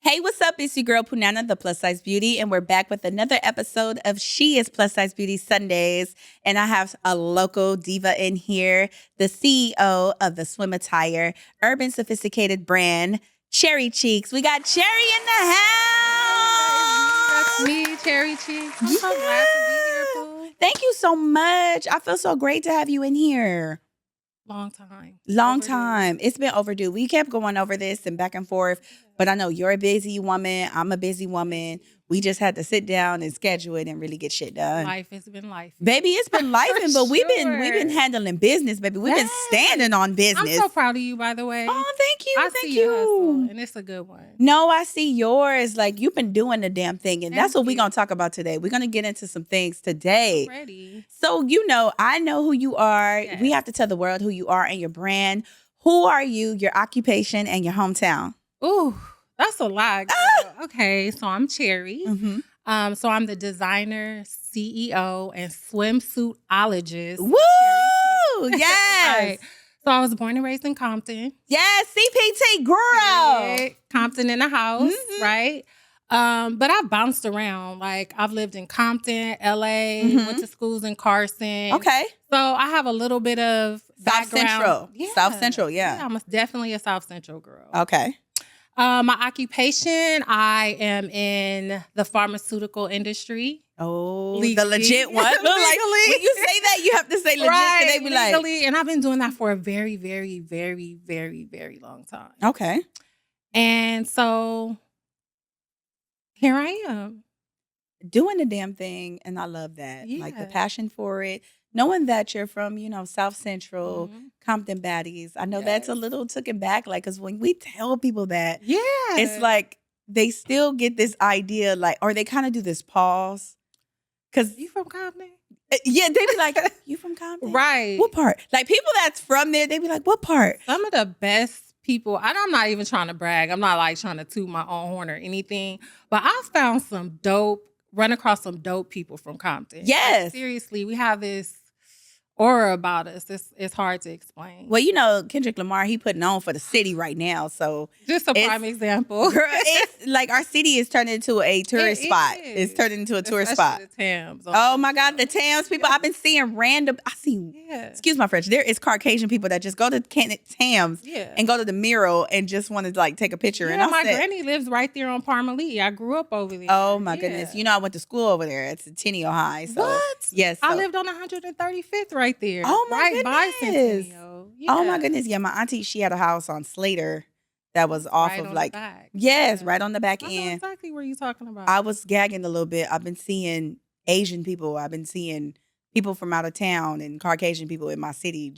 Hey, what's up? It's your girl Poohnana, the Plus Size Beauty, and we're back with another episode of She is Plus Size Beauty Sundays. And I have a local diva in here, the CEO of the swim attire, urban sophisticated brand, Cherri Cheeks. We got Cherri in the house. That's me, Cherri Cheeks. I'm so glad to be here, Pooh. Thank you so much. I feel so great to have you in here. Long time. It's been overdue. We kept going over this and back and forth, but I know you're a busy woman. I'm a busy woman. We just had to sit down and schedule it and really get shit done. Life has been life. Baby, it's been life, but we've been handling business, baby. We've been standing on business. I'm so proud of you, by the way. Oh, thank you. I see your hustle, and it's a good one. No, I see yours. Like, you've been doing the damn thing, and that's what we're going to talk about today. We're going to get into some things today. I'm ready. So, I know who you are. Yes. We have to tell the world who you are and your brand. Who are you, your occupation, and your hometown? Ooh, that's a lot, girl. Okay, so I'm Cherri. Mm-hmm. So I'm the designer, CEO, and swimsuitologist. Woo! Yes. Right. So I was born and raised in Compton. Yes, CPT girl. Right. Compton in the house, right? But I bounced around. Like, I've lived in Compton, LA, went to schools in Carson. Okay. So I have a little bit of South Central. Yeah. South Central, yeah. I'm definitely a South Central girl. Okay. My occupation, I am in the pharmaceutical industry. Oh, legally. The legit one. Like, when you say that, you have to say legit. Right, they be legally, like, and I've been doing that for a very, very, very, very, very long time. Okay. And so here I am. Doing the damn thing, and I love that. Yeah. Like, the passion for it. Knowing that you're from, South Central, Compton baddies. I know that's a little taken back, like, because when we tell people that, it's like they still get this idea, like, or they kind of do this pause. Because you from Compton? Yeah, they be like, you from Compton? Right. What part? Like, people that's from there, they be like, what part? Some of the best people, and I'm not even trying to brag. I'm not like trying to toot my own horn or anything, but I found run across some dope people from Compton. Yes. Like, seriously, we have this aura about us. It's hard to explain. Well, Kendrick Lamar, he putting on for the city right now. So just a prime example. Girl, it's like our city is turning into a tourist spot. It's turning into a tourist spot. The Thames. Oh my God, the Thames people. I've been seeing excuse my French, there is Caucasian people that just go to Thames and go to the mural and just want to like take a picture. Yeah, and my granny lives right there on Parmalee. I grew up over there. Oh my goodness. I went to school over there at Centennial High. So, what? Yes. I lived on 135th right there. Oh my right goodness. By Centennial. Yeah. Oh my goodness. Yeah, my auntie, she had a house on Slater that was off of like, right on the back end. I know exactly where you're talking about. I was gagging a little bit. I've been seeing Asian people. I've been seeing people from out of town and Caucasian people in my city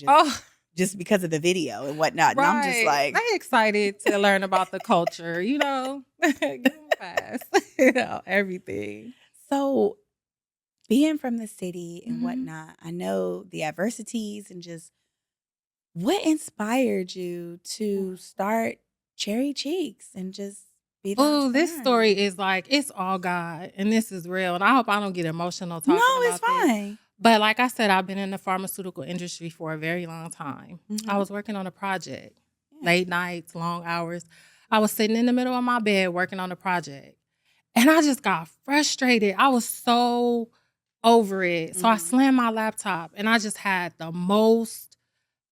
just because of the video and whatnot. Right. And I'm just like, I'm excited to learn about the culture, Give them fast. Everything. So being from the city and whatnot, I know the adversities and just what inspired you to start Cherri Cheeks and just be the Oh, this story is like, it's all God and this is real. And I hope I don't get emotional talking about this. No, it's fine. This. But like I said, I've been in the pharmaceutical industry for a very long time. I was working on a project, late nights, long hours. I was sitting in the middle of my bed working on a project and I just got frustrated. I was so over it. So I slammed my laptop and I just had the most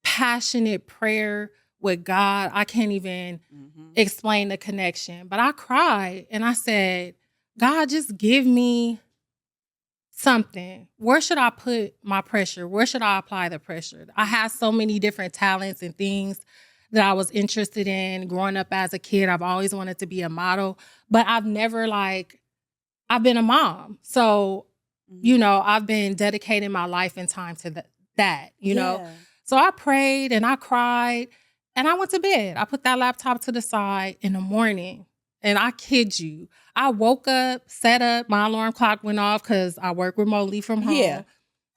passionate prayer with God. I can't even explain the connection, but I cried and I said, God, just give me something. Where should I put my pressure? Where should I apply the pressure? I had so many different talents and things that I was interested in growing up as a kid. I've always wanted to be a model, but I've never I've been a mom. So I've been dedicating my life and time to that, know. So I prayed and I cried and I went to bed. I put that laptop to the side in the morning and I kid you, I woke up, set up, my alarm clock went off because I work remotely from home. Yeah.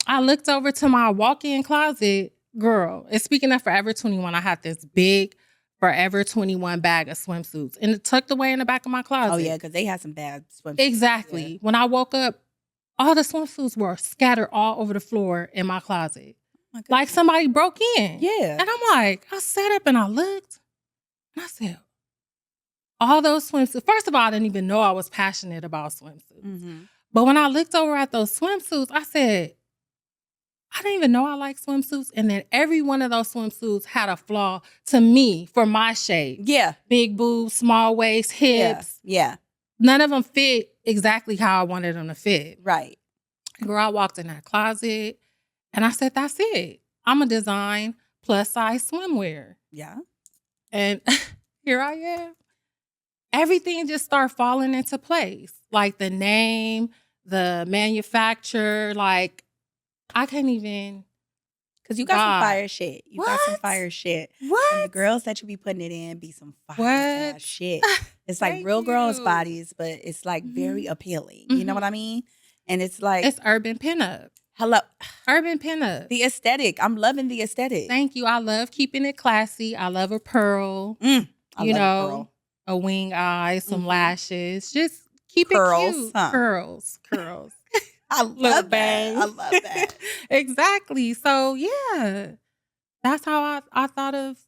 I looked over to my walk-in closet, girl, and speaking of Forever 21, I had this big Forever 21 bag of swimsuits and it tucked away in the back of my closet. Oh yeah, because they had some bad swimsuits. Exactly. Yeah. When I woke up, all the swimsuits were scattered all over the floor in my closet. Like somebody broke in. Yeah. And I'm like, I sat up and I looked and I said, all those swimsuits. First of all, I didn't even know I was passionate about swimsuits. Mm-hmm. But when I looked over at those swimsuits, I said, I didn't even know I like swimsuits. And then every one of those swimsuits had a flaw to me for my shape. Yeah. Big boobs, small waist, hips. Yeah. None of them fit exactly how I wanted them to fit. Right. Girl, I walked in that closet and I said, that's it. I'm going to design plus size swimwear. Yeah. And here I am. Everything just started falling into place. Like the name, the manufacturer, like I can't even. Because you got some fire shit. You got some What? fire shit. What? And the girls that you be putting it in be some fire What? ass shit. It's like Thank real girls' you. bodies, but it's like very appealing. You know what I mean? And it's like. It's urban pinup. Hello. Urban pinup. The aesthetic. I'm loving the aesthetic. Thank you. I love keeping it classy. I love a pearl. I you love know, a pearl. A wing eye, some lashes. Just keep Curls, it cute. huh? Curls. I love bang. that. I love that. Exactly. So yeah, that's how I thought of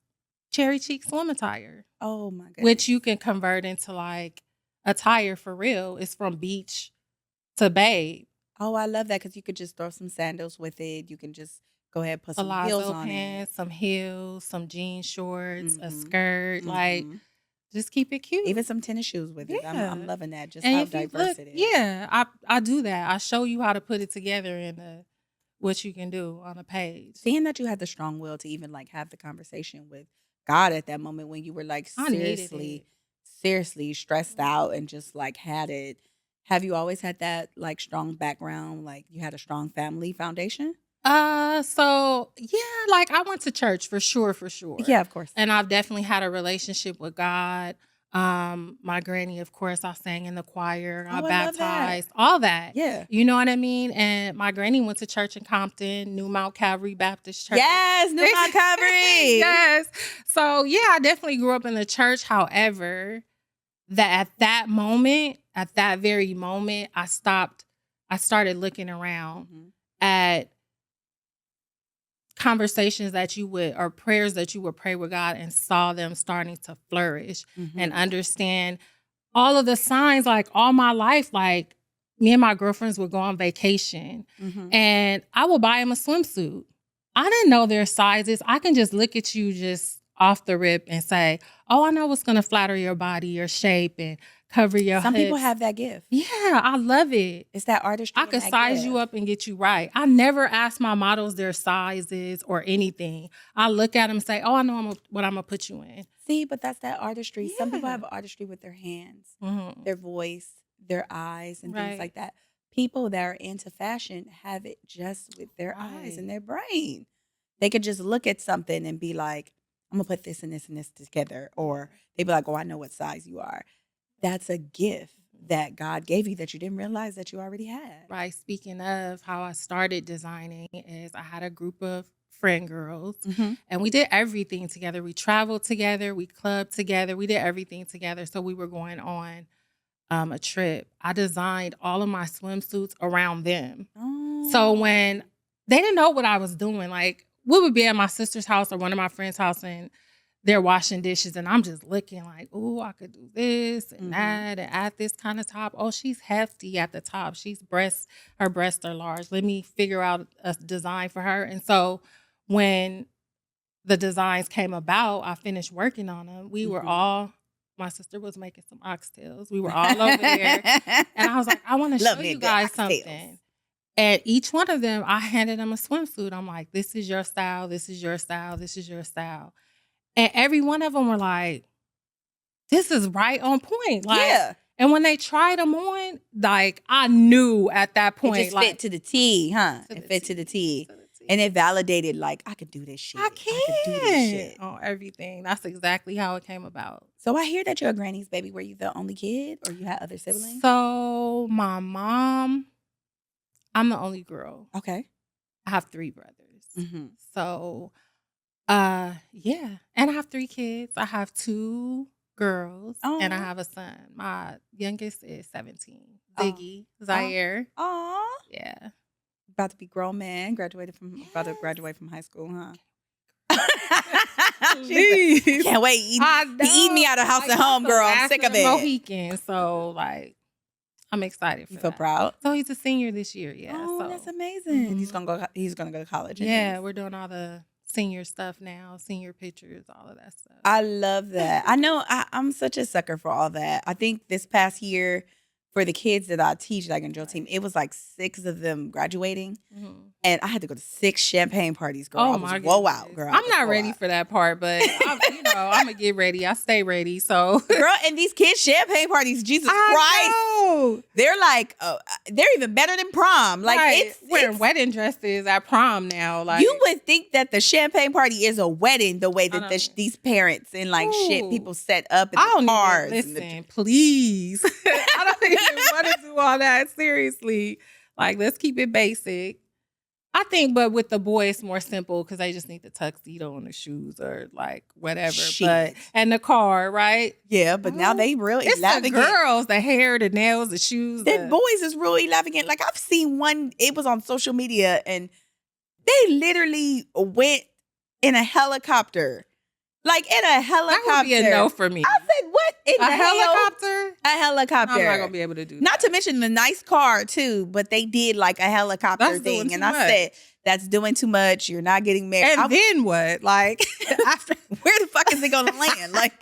Cherri Cheeks swim attire. Oh my goodness. Which you can convert into like attire for real. It's from beach to babe. Oh, I love that because you could just throw some sandals with it. You can just go ahead and put some heels Palazzo on pants, it. some heels, some jean shorts, a skirt. Like, just keep it cute. Even some tennis shoes with it. Yeah. I'm loving that. Just and how if you diverse look, it is. Yeah, I do that. I show you how to put it together and what you can do on a page. Seeing that you had the strong will to even like have the conversation with God at that moment when you were like seriously stressed out and just like had it. Have you always had that like strong background? Like you had a strong family foundation? So yeah, like I went to church for sure. Yeah, of course. And I've definitely had a relationship with God. My granny, of course, I sang in the choir, I baptized, all that. Yeah. You know what I mean? And my granny went to church in Compton, New Mount Calvary Baptist Church. Yes, New Mount Calvary. Yes. So yeah, I definitely grew up in the church. However, at that very moment, I started looking around at conversations that you would, or prayers that you would pray with God and saw them starting to flourish and understand all of the signs. Like all my life, like me and my girlfriends would go on vacation and I would buy them a swimsuit. I didn't know their sizes. I can just look at you just off the rip and say, oh, I know what's going to flatter your body, your shape, and cover your Some hips. people have that gift. Yeah, I love it. It's that artistry. I could size you up and get you right. I never ask my models their sizes or anything. I look at them and say, oh, I know what I'm going to put you in. See, but that's that artistry. Yeah. Some people have artistry with their hands, their voice, their eyes, and things like that. People that are into fashion have it just with their eyes and their brain. They could just look at something and be like, I'm going to put this and this and this together. Or they'd be like, oh, I know what size you are. That's a gift that God gave you that you didn't realize that you already had. Right. Speaking of how I started designing is I had a group of friend girls and we did everything together. We traveled together. We clubbed together. We did everything together. So we were going on a trip. I designed all of my swimsuits around them. Oh. So when they didn't know what I was doing, like we would be at my sister's house or one of my friends' house and they're washing dishes and I'm just looking like, oh, I could do this and that and add this kind of top. Oh, she's hefty at the top. Her breasts are large. Let me figure out a design for her. And so when the designs came about, I finished working on them. We were all, my sister was making some oxtails. We were all over there. And I was like, I want to show you guys something. And each one of them, I handed them a swimsuit. I'm like, this is your style. This is your style. This is your style. And every one of them were like, this is right on point. Like, yeah. And when they tried them on, like, I knew at that point. It just fit to the T, huh? It fit to the T. And it validated, like, I could do this shit. I could do this shit. On everything. That's exactly how it came about. So I hear that you're a granny's baby. Were you the only kid or you had other siblings? So my mom, I'm the only girl. Okay. I have 3 brothers. So... yeah. And I have 3 kids. I have 2 girls and I have a son. My youngest is 17. Ziggy, Zaire. Aw. Yeah. About to be grown man, about to graduate from high school, huh? Please. Can't wait. Eat me out of house and home, girl. I'm sick of it. Mohican, so like, I'm excited for You feel that. proud? So he's a senior this year, yeah. Oh, so that's amazing. He's gonna go to college. yeah, we're doing all the senior stuff now, senior pictures, all of that stuff. I love that. I know I'm such a sucker for all that. I think this past year for the kids that I teach, like in drill team, it was like 6 of them graduating. And I had to go to 6 champagne parties, girl. Oh, I was whoa out, girl. I'm not ready for that part, but I'm gonna get ready. I stay ready. So, girl, and these kids' champagne parties, Jesus Christ, know. They're like, they're even better than prom. Like it's wearing wedding dresses at prom now. Like you would think that the champagne party is a wedding, the way that these parents and like shit people set up in the cars. Listen, please. I don't even want to do all that. Seriously, like let's keep it basic. I think, but with the boy, it's more simple because they just need the tuxedo and the shoes or like whatever. Shit. But and the car, right? Yeah, but now they real it's extravagant. The girls, the hair, the nails, the shoes. The boys is real extravagant. Like I've seen one. It was on social media, and they literally went in a helicopter. Like in a helicopter. That would be a no for me. I said, what in a helicopter? A helicopter. I'm not gonna be able to do that. Not to mention the nice car too, but they did like a helicopter thing. And I said, that's doing too much. You're not getting married. And then what? Like after, where the fuck is it gonna land? Like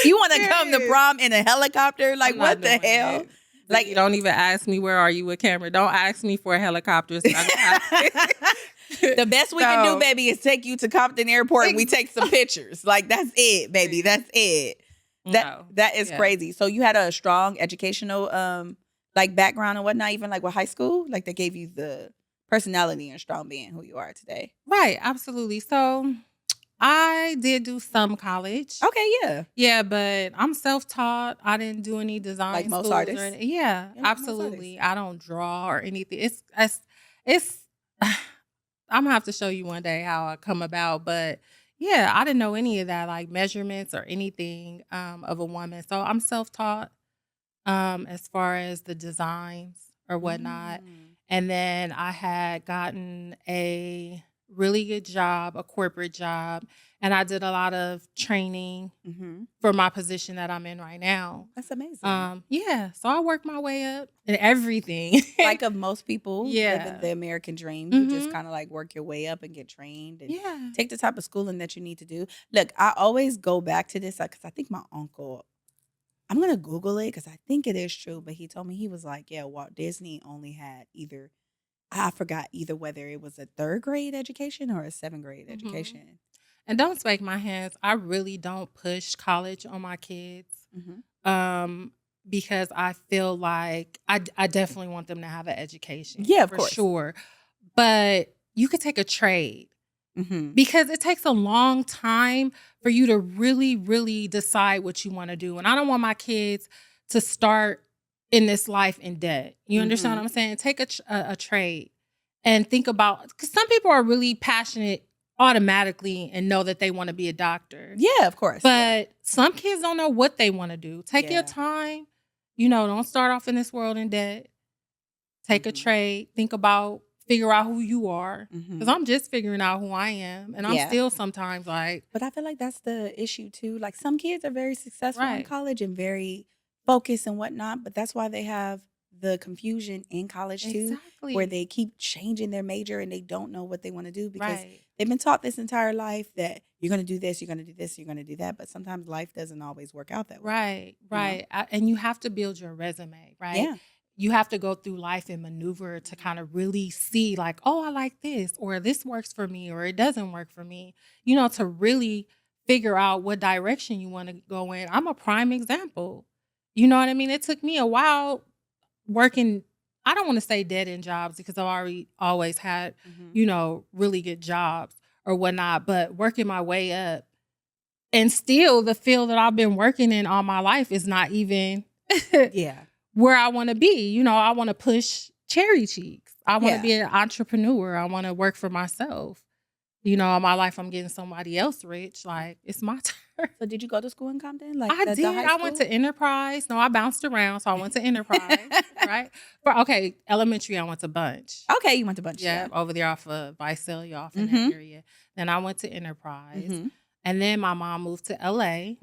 you want to come to prom in a helicopter? Like what the hell? It. Like you don't even ask me where are you with camera. Don't ask me for a helicopter. It's not gonna happen. The best we can do, baby, is take you to Compton Airport and we take some pictures. Like that's it, baby. That's it. That is crazy. So you had a strong educational like background and whatnot, even like with high school? Like they gave you the personality and strong being who you are today. Right, absolutely. So I did do some college. Okay, yeah. Yeah, but I'm self-taught. I didn't do any design like most artists. Yeah, absolutely. I don't draw or anything. It's I'm gonna have to show you one day how I come about, but yeah, I didn't know any of that, like measurements or anything of a woman. So I'm self-taught as far as the designs or whatnot. And then I had gotten a really good job, a corporate job, and I did a lot of training for my position that I'm in right now. That's amazing. Yeah, so I worked my way up in everything. Like of most people living the American dream, you just kind of like work your way up and get trained and take the type of schooling that you need to do. Look, I always go back to this because I think my uncle, I'm going to Google it because I think it is true, but he told me, he was like, yeah, Walt Disney only had I forgot either whether it was a 3rd grade education or a 7th grade education. And don't spank my hands. I really don't push college on my kids because I feel like I definitely want them to have an education. Yeah, of for course. sure. But you could take a trade because it takes a long time for you to really, really decide what you want to do. And I don't want my kids to start in this life in debt. You understand what I'm saying? Take a trade and think about, because some people are really passionate automatically and know that they want to be a doctor. Yeah, of course. But some kids don't know what they want to do. Take your time. Don't start off in this world in debt. Take a trade. Think about, figure out who you are. Because I'm just figuring out who I am. And I'm still sometimes like. But I feel like that's the issue too. Like some kids are very successful in college and very focused and whatnot. But that's why they have the confusion in college too. Where they keep changing their major and they don't know what they want to do because they've been taught this entire life that you're going to do this, you're going to do this, you're going to do that. But sometimes life doesn't always work out that way. Right. And you have to build your resume, right? Yeah. You have to go through life and maneuver to kind of really see like, oh, I like this, or this works for me, or it doesn't work for me, to really figure out what direction you want to go in. I'm a prime example. You know what I mean? It took me a while working, I don't want to say dead-end jobs because I've always had, really good jobs or whatnot, but working my way up. And still the field that I've been working in all my life is not even where I want to be. I want to push Cherri Cheeks. I want to be an entrepreneur. I want to work for myself. All my life I'm getting somebody else rich. Like, it's my turn. So did you go to school in Compton? Like I the did. high I school? went to Enterprise. No, I bounced around, so I went to Enterprise, right? For okay, elementary, I went to Bunch. Okay, you went to Bunch. Yeah, over there off of Visalia, off in that area. Then I went to Enterprise, and then my mom moved to LA,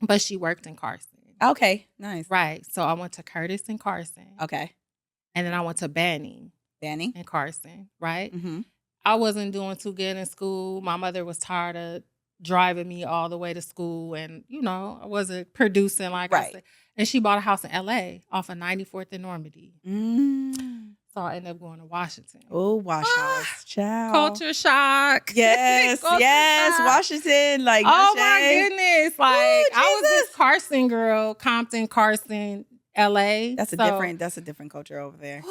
but she worked in Carson. Okay, nice. Right. So I went to Curtis and Carson. Okay. And then I went to Banning and Carson. Right. I wasn't doing too good in school. My mother was tired of driving me all the way to school, and I wasn't producing like I said. And she bought a house in LA off of 94th and Normandy. So I ended up going to Washington. Oh, Washington. Ciao. Culture shock. Yes, yes. Shock. Washington. Like, oh my goodness. Like, I was this Carson girl, Compton, Carson, LA. That's a different culture over there.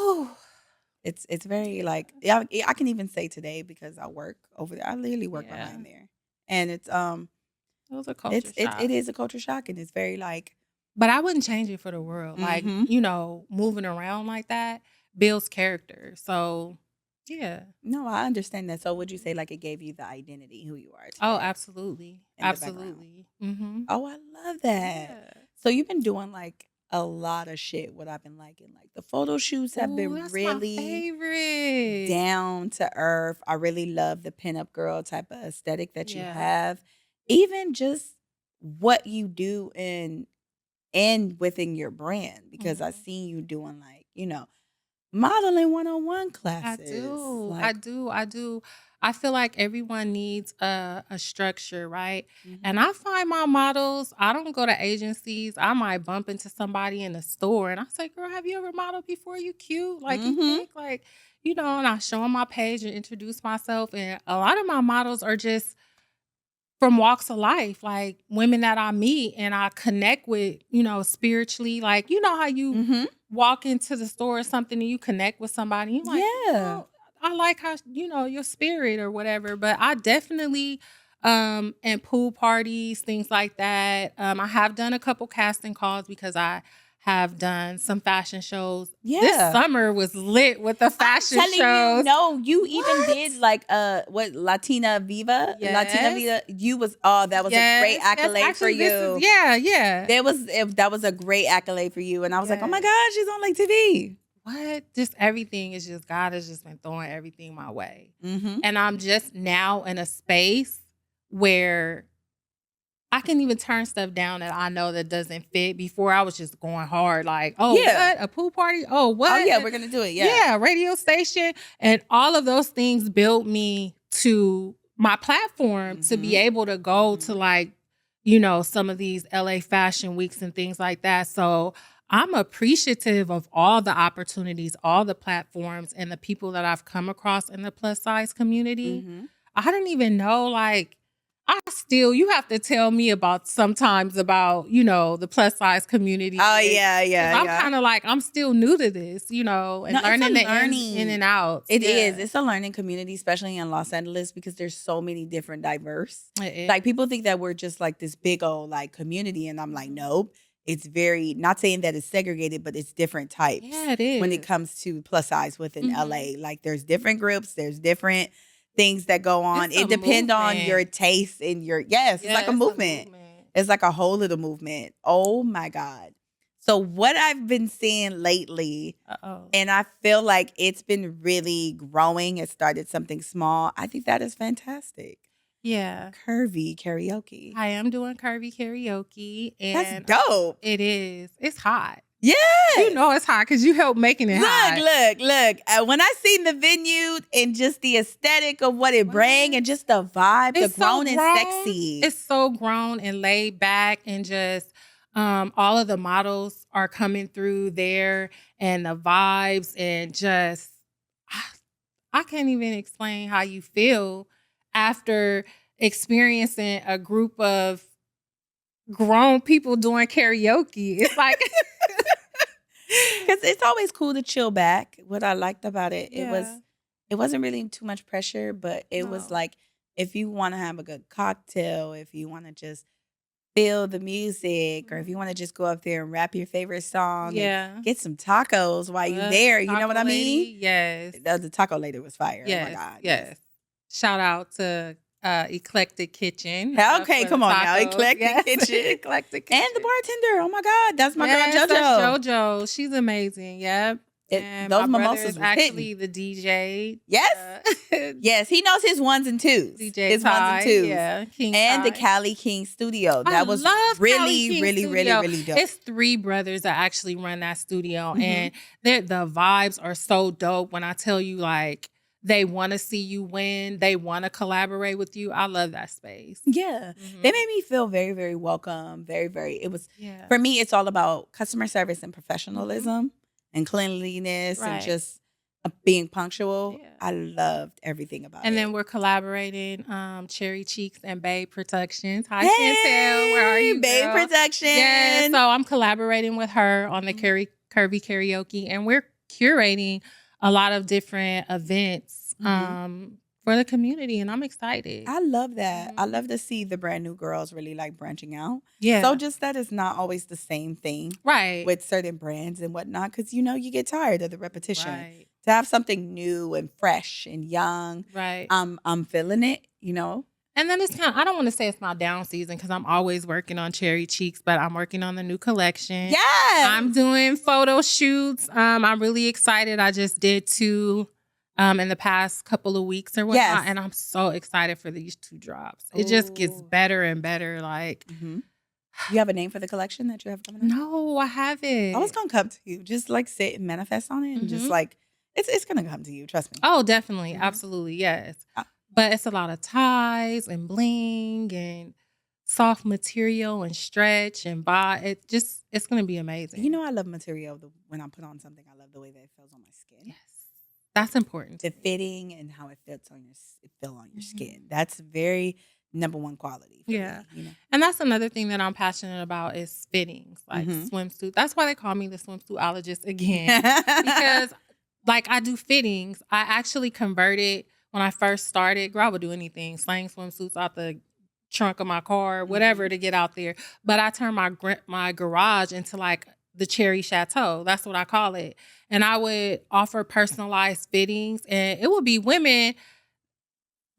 It's very like, I can even say today because I work over there. I literally work behind there. And it's, it was a culture shock. It is a culture shock, and it's very like. But I wouldn't change it for the world. Like, moving around like that builds character. So, yeah. No, I understand that. So would you say like it gave you the identity, who you are today? Oh, absolutely. Absolutely. Oh, I love that. Yeah. So you've been doing like a lot of shit, what I've been liking. Like the photo shoots have been really my favorite. Down to earth. I really love the pinup girl type of aesthetic that you have. Even just what you do and within your brand, because I've seen you doing like, modeling 101 classes. I do. I feel like everyone needs a structure, right? And I find my models, I don't go to agencies. I might bump into somebody in the store and I say, girl, have you ever modeled before? You cute? Like, you think? Like, and I show them my page and introduce myself. And a lot of my models are just from walks of life, like women that I meet and I connect with, spiritually. Like, how you walk into the store or something and you connect with somebody. You're like, I like how, your spirit or whatever. But I definitely, and pool parties, things like that. I have done a couple casting calls because I have done some fashion shows. Yeah. This summer was lit with the fashion shows. You even did like Latina Viva? Yes. Latina Viva. That was a great accolade for you. That was a great accolade for you. And I was like, oh my God, she's on like TV. What? Just everything is just, God has just been throwing everything my way. And I'm just now in a space where I can even turn stuff down that I know that doesn't fit. Before I was just going hard, like, what? A pool party? Oh, what? Oh, yeah, we're going to do it. Yeah, radio station. And all of those things built me to my platform to be able to go to like, some of these LA fashion weeks and things like that. So I'm appreciative of all the opportunities, all the platforms, and the people that I've come across in the plus size community. I didn't even know, like, you have to tell me sometimes about, the plus size community. Oh, yeah. I'm kind of like, I'm still new to this, and learning in and out. It is. It's a learning community, especially in Los Angeles, because there's so many different diverse. Like, people think that we're just like this big old like community. And I'm like, nope. It's very, not saying that it's segregated, but it's different types. Yeah, it is. When it comes to plus size within LA. Like, there's different groups. There's different things that go on. It depends on your taste and it's like a movement. It's like a whole little movement. Oh my God. So what I've been seeing lately, and I feel like it's been really growing. It started something small. I think that is fantastic. Yeah. Curvy Karaoke. I am doing Curvy Karaoke. And that's dope. It is. It's hot. Yeah. It's hot because you helped making it hot. Look. When I seen the venue and just the aesthetic of what it bring and just the vibe, it's the grown and sexy. It's so grown and laid back, and just all of the models are coming through there and the vibes, and just I can't even explain how you feel after experiencing a group of grown people doing karaoke. It's like because it's always cool to chill back. What I liked about it, it wasn't really too much pressure, but it was like, if you want to have a good cocktail, if you want to just feel the music, or if you want to just go up there and rap your favorite song, and get some tacos while you're there. You know what I mean? Yes. The taco lady was fire. Yes. Oh my God. Yes. Shout out to Eclectic Kitchen. Okay, for come the on now. tacos. Eclectic Yes. Kitchen. Eclectic Kitchen. And the bartender. Oh my God. That's my Yes, girl JoJo. that's JoJo. She's amazing. Yep. And those my brother mimosas is was actually the DJ. Yes. Yes, he knows his ones and twos. DJ his Ty, ones and twos. yeah, King and Ty. the Cali King Studio. That was love really, Cali King really, Studio. really dope. It's 3 brothers that actually run that studio, Mhm. and the vibes are so dope. When I tell you, like, they want to see you win, they want to collaborate with you. I love that space. Yeah. They made me feel very, very welcome. Very, very. It was for me. It's all about customer service and professionalism and cleanliness and just being punctual. Yeah. I loved everything about it. And then we're collaborating, Cherri Cheeks and Babe Productions. Hi, Hey, Chantel. Where are you, Babe girl? Productions. Yeah, so I'm collaborating with her on the Curvy Karaoke, and we're curating a lot of different events for the community, and I'm excited. I love that. I love to see the brand new girls really like branching out. Yeah. So just that is not always the same thing. Right. With certain brands and whatnot, because you get tired of the repetition. Right. To have something new and fresh and young. Right. I'm feeling it, And then it's kind of, I don't want to say it's my down season because I'm always working on Cherri Cheeks, but I'm working on the new collection. Yes. I'm doing photo shoots. I'm really excited. I just did 2 in the past couple of weeks or whatnot. Yes. And I'm so excited for these 2 drops. It just gets better and better. Like, you have a name for the collection that you have coming up? No, I haven't. I was gonna come to you. Just like sit and manifest on it and just like it's gonna come to you, trust me. Oh, definitely. Absolutely, yes. But it's a lot of ties and bling and soft material and stretch and it's gonna be amazing. I love material. When I put on something, I love the way that it feels on my skin. Yes. That's important. The fitting and how it fits on your skin. That's very number one quality. For me, And that's another thing that I'm passionate about is fittings, like swimsuit. That's why they call me the swimsuitologist again. Because like I do fittings. I actually converted when I first started. Girl, I would do anything, slang swimsuits out the trunk of my car, whatever to get out there. But I turned my garage into like the Cherry Chateau. That's what I call it. And I would offer personalized fittings, and it would be women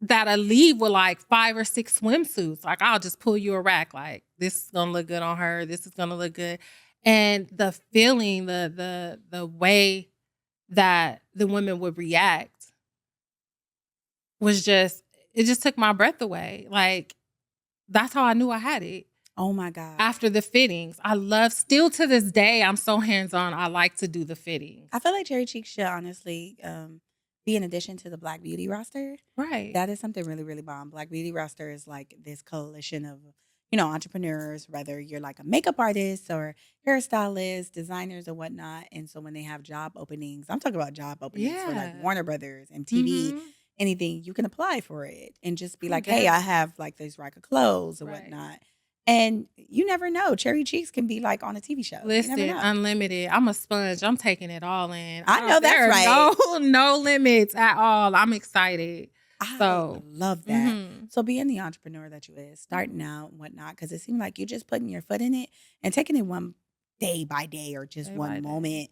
that'll leave with like 5 or 6 swimsuits. Like, I'll just pull you a rack. Like, this is gonna look good on her. This is gonna look good. And the feeling, the way that the women would react was it just took my breath away. Like, that's how I knew I had it. Oh my God. After the fittings. Still to this day, I'm so hands-on. I like to do the fittings. I feel like Cherri Cheeks should honestly be in addition to the Black Beauty roster. Right. That is something really, really bomb. Black Beauty roster is like this coalition of, entrepreneurs, whether you're like a makeup artist or hairstylist, designers or whatnot. And so when they have job openings, I'm talking about job openings for like Warner Brothers, MTV, anything, you can apply for it and just be like, hey, I have like this rack of clothes or whatnot. And you never know. Cherri Cheeks can be like on a TV show. Listen, unlimited. I'm a sponge. I'm taking it all in. I know that's right. No limits at all. I'm excited. I love that. So being the entrepreneur that you is, starting out and whatnot, because it seemed like you're just putting your foot in it and taking it one day by day or just one moment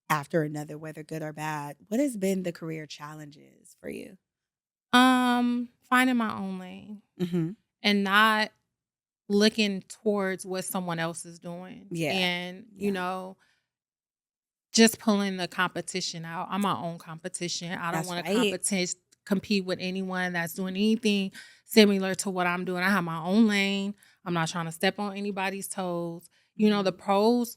after another, whether good or bad. What has been the career challenges for you? Finding my own lane and not looking towards what someone else is doing. Yeah. And, just pulling the competition out. I'm my own competition. I don't want to compete with anyone that's doing anything similar to what I'm doing. I have my own lane. I'm not trying to step on anybody's toes. The pros,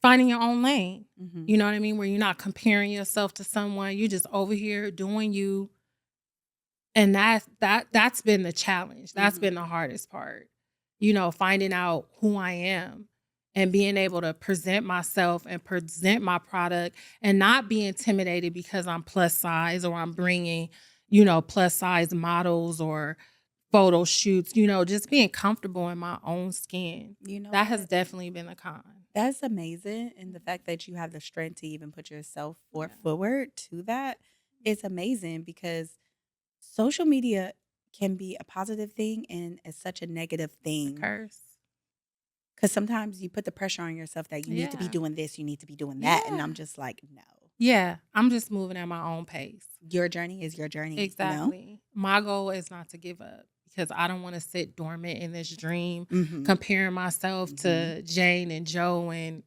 finding your own lane. You know what I mean? Where you're not comparing yourself to someone. You're just over here doing you. And that's been the challenge. That's been the hardest part. Finding out who I am and being able to present myself and present my product and not be intimidated because I'm plus size or I'm bringing, plus size models or photo shoots, just being comfortable in my own skin. That has definitely been a con. That's amazing. And the fact that you have the strength to even put yourself forward to that is amazing, because social media can be a positive thing and it's such a negative thing. It's a curse. Because sometimes you put the pressure on yourself that you need to be doing this, you need to be doing that. And I'm just like, no. Yeah, I'm just moving at my own pace. Your journey is your journey. Exactly. my goal is not to give up because I don't want to sit dormant in this dream, Mm-hmm. comparing myself to Jane and Joe and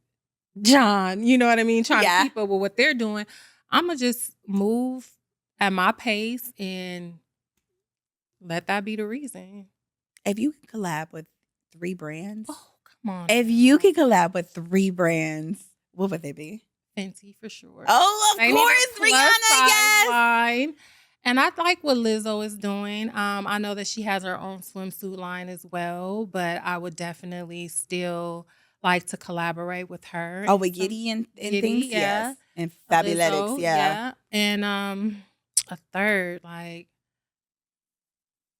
John. You know what I mean? Trying to keep up with what they're doing. I'm going to just move at my pace and let that be the reason. If you could collab with 3 brands. Oh, come on. If you could collab with 3 brands, what would they be? Fenty for sure. Oh, of course, Rihanna, yes. Line. And I like what Lizzo is doing. I know that she has her own swimsuit line as well, but I would definitely still like to collaborate with her. Oh, with Giddy and things? Yeah. Yes. And Fabuletics, yeah. And a third, like,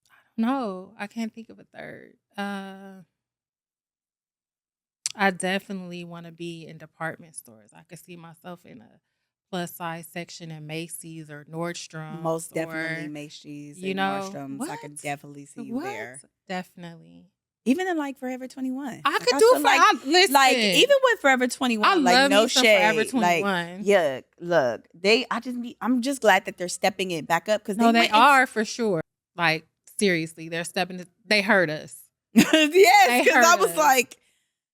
I don't know. I can't think of a third. I definitely want to be in department stores. I could see myself in a plus size section in Macy's or Nordstrom. Most definitely Macy's and Nordstrom's. I could definitely see you there. Definitely. Even in like Forever 21. I could do listen. Like even with Forever 21, I like love no me some shade. Forever 21. Like, yeah, look, I'm just glad that they're stepping it back up because they are for sure. Like seriously, they hurt us. Yes, because I was like,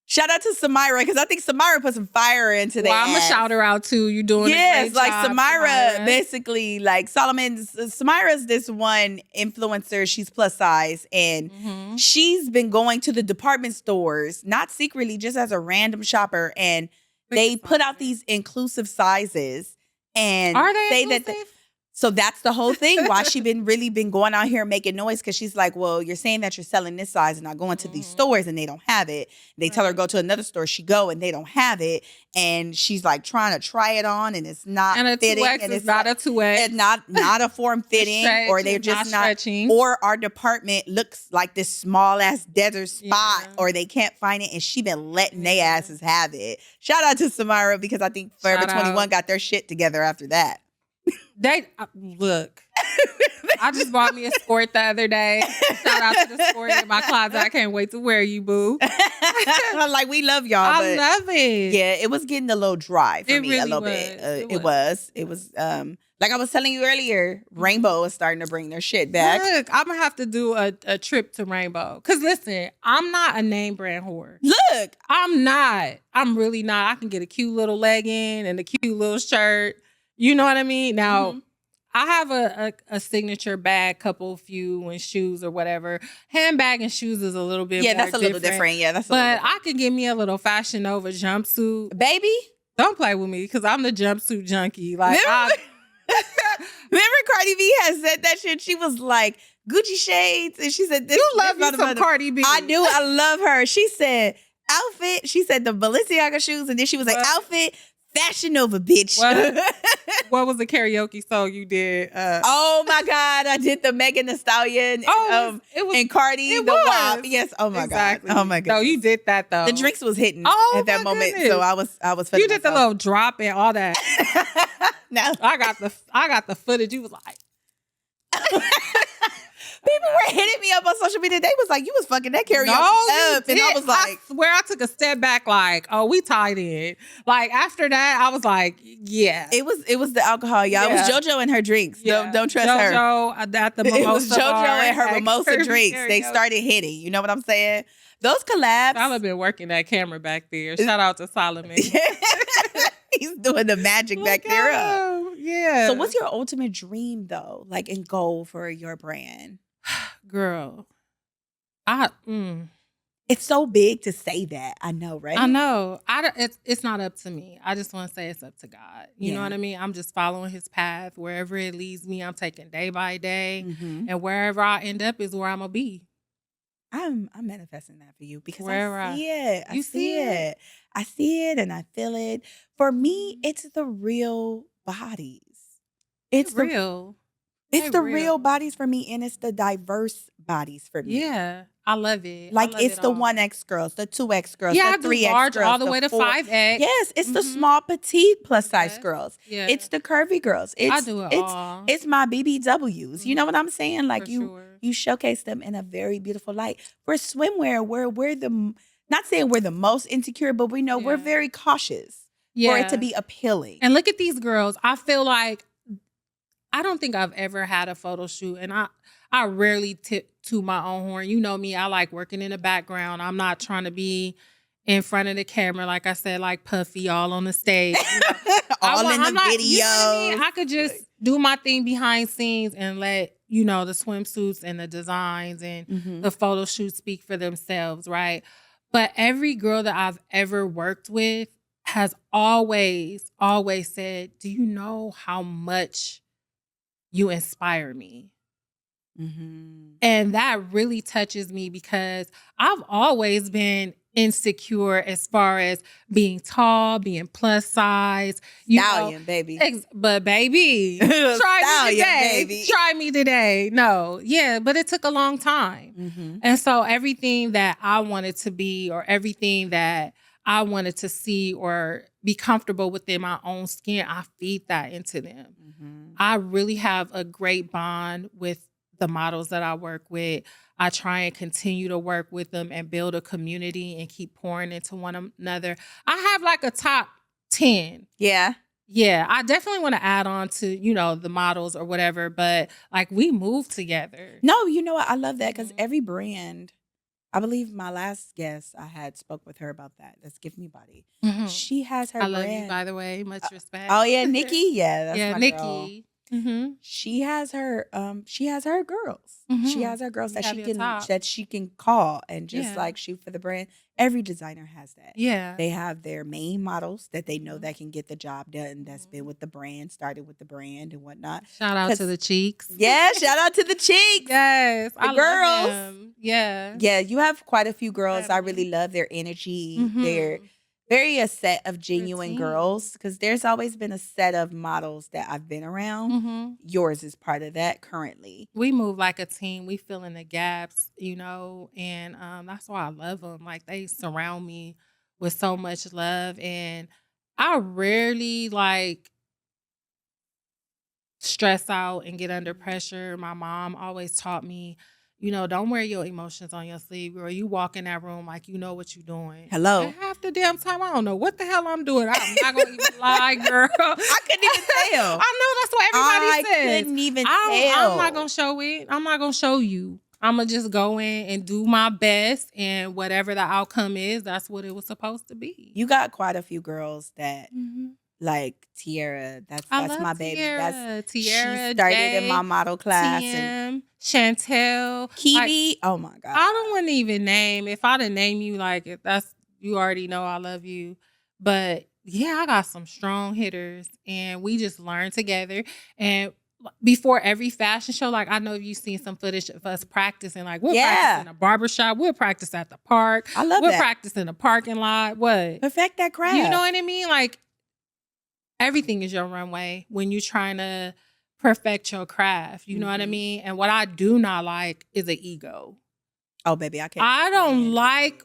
shout out to Samira because I think Samira put some fire into that. I'm gonna shout her out too. You doing a great like job, Samira, basically like Samira's this one influencer. She's plus size and she's been going to the department stores, not secretly, just as a random shopper, and they put out these inclusive sizes and are they say inclusive? that. So that's the whole thing. Why she been going out here making noise because she's like, well, you're saying that you're selling this size and not going to these stores and they don't have it. They tell her go to another store. She go and they don't have it, and she's like trying to try it on and it's not fitting. And it's not a 2X. It's not a form fitting, or they're just not stretching. Or our department looks like this small ass desert spot, or they can't find it, and she been letting their asses have it. Shout out to Samira because I think Forever 21 got their shit together after that. Look. I just bought me a skirt the other day. Shout out to the skirt in my closet. I can't wait to wear you, boo. Like, we love y'all. I love it. Yeah, it was getting a little dry for me, really a little bit. It was like I was telling you earlier, Rainbow is starting to bring their shit back. Look, I'm gonna have to do a trip to Rainbow. Cause listen, I'm not a name brand whore. Look, I'm not. I'm really not. I can get a cute little legging and a cute little shirt. You know what I mean? Now, I have a signature bag, few and shoes or whatever. Handbag and shoes is a little bit more that's a little different. Yeah, that's a little different. I could get me a little Fashion Nova jumpsuit. Baby, don't play with me because I'm the jumpsuit junkie. Like, remember Cardi B has said that shit? She was like, Gucci shades. And she said, this, you love me some Cardi B. I do. I love her. She said, outfit. She said the Balenciaga shoes. And then she was like, outfit. Fashion Nova, bitch. What was the karaoke song you did? Oh my God, I did the Megan Thee Stallion and Cardi, the WAP. Yes, oh my God. Oh my God. No, you did that though. The drinks was hitting at that moment. Goodness. So I was you did myself. The little drop and all that. No. I got the footage. You was like people were hitting me up on social media. They was like, you was fucking that karaoke up. And I was like, I swear I took a step back like, oh, we tied in. Like after that, I was like, yeah. It was the alcohol, y'all. Yeah. It was JoJo and her drinks. Yeah. Don't trust her. JoJo at the mimosa. It was JoJo bar and her mimosa drinks. Karaoke. They started hitting. You know what I'm saying? Those collabs. I've been working that camera back there. Shout out to Solomon. He's doing the magic back there up. Yeah. So what's your ultimate dream though? Like and goal for your brand? Girl, it's so big to say that. I know, right? I know. It's not up to me. I just want to say it's up to God. You know what I mean? I'm just following His path. Wherever it leads me, I'm taking day by day, and wherever I end up is where I'm gonna be. I'm manifesting that for you because wherever I see it. I see it. I see it, and I feel it. For me, it's the real bodies. It's real. It's the real bodies for me, and it's the diverse bodies for me. Yeah, I love it. Like it's the 1X girls, the 2X girls, the 3X girls, all the way to 5X. Yes, it's the small, petite, plus size girls. Yeah. It's the curvy girls. I do it all. It's my BBWs. You know what I'm saying? Like you showcase them in a very beautiful light. We're swimwear. We're the not saying we're the most insecure, but we know we're very cautious for it to be appealing. And look at these girls. I feel like I don't think I've ever had a photo shoot, and I rarely tip to my own horn. You know me, I like working in the background. I'm not trying to be in front of the camera, like I said, like Puffy all on the stage. You know, I'm not, videos. You know what I mean? I could just do my thing behind scenes and let, you know, the swimsuits and the designs and the photo shoots speak for themselves, right? But every girl that I've ever worked with has always said, do you know how much you inspire me? And that really touches me because I've always been insecure as far as being tall, being plus size. Stallion, baby. But baby, try me today. Baby. Try me today. No, yeah, but it took a long time. And so everything that I wanted to be or everything that I wanted to see or be comfortable within my own skin, I feed that into them. I really have a great bond with the models that I work with. I try and continue to work with them and build a community and keep pouring into one another. I have like a top 10. Yeah. Yeah, I definitely want to add on to, you know, the models or whatever, but like we move together. No, you know what? I love that because every brand, I believe my last guest, I had spoke with her about that. That's Give Me Body. She has her I brand. love you, by the way. Much respect. Oh, yeah, Nikki. Yeah, that's yeah, my Nikki. girl. She has her girls. She has her girls that she can call and just like shoot for the brand. Every designer has that. Yeah. They have their main models that they know that can get the job done, that's been with the brand, started with the brand and whatnot. Shout out to the Cheeks. Yeah, shout out to the Cheeks. Yes. The girls. Love them. Yeah. Yeah, you have quite a few girls. I really love their energy. They're very a set of genuine girls because there's always been a set of models that I've been around. Yours is part of that currently. We move like a team. We fill in the gaps, you know, and that's why I love them. Like they surround me with so much love, and I rarely like stress out and get under pressure. My mom always taught me, you know, don't wear your emotions on your sleeve, girl. You walk in that room like you know what you're doing. Hello. And half the damn time, I don't know what the hell I'm doing. I'm not going to even lie, girl. I couldn't even tell. I know, that's what everybody says. I couldn't even tell. I'm not going to show it. I'm not going to show you. I'm going to just go in and do my best. And whatever the outcome is, that's what it was supposed to be. You got quite a few girls that... Like Tiara, that's my baby. Tiara. That's Tiara, she started Jay, in my model class. And Chantel, Kiwi. Oh my God, I don't want to even name. If I'd have named you, like if that's you already know I love you. But yeah, I got some strong hitters, and we just learn together. And before every fashion show, like I know you've seen some footage of us practicing. Like we'll practice in a barbershop, we'll practice at the park. I love that. We'll practice in the parking lot. What? Perfect that craft. You know what I mean? Like. Everything is your runway when you're trying to perfect your craft. You know what I mean? And what I do not like is an ego. Oh, baby, I don't like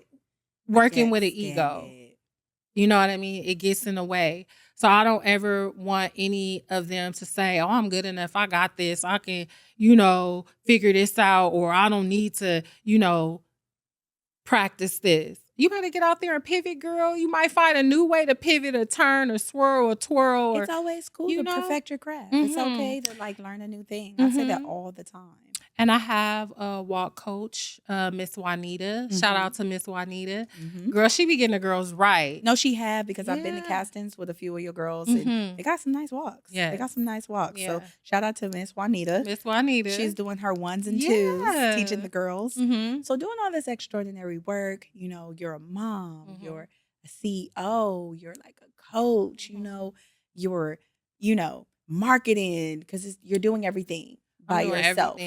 working with an ego. You know what I mean? It gets in the way. So I don't ever want any of them to say, oh, I'm good enough. I got this. I can, you know, figure this out. Or I don't need to, you know, practice this. You better get out there and pivot, girl. You might find a new way to pivot or turn or swirl or twirl. It's always cool to perfect your craft. It's okay to like learn a new thing. I say that all the time. And I have a walk coach, Miss Juanita. Shout out to Miss Juanita. Girl, she be getting the girls right. No, she have because I've been to castings with a few of your girls and they got some nice walks. Yeah. They got some nice walks. Yeah. So shout out to Miss Juanita. Miss Juanita. She's doing her ones and twos, teaching the girls. So doing all this extraordinary work, you know, you're a mom, you're a CEO, you're like a coach, you know, you're, you know, marketing because you're doing everything. By yourself.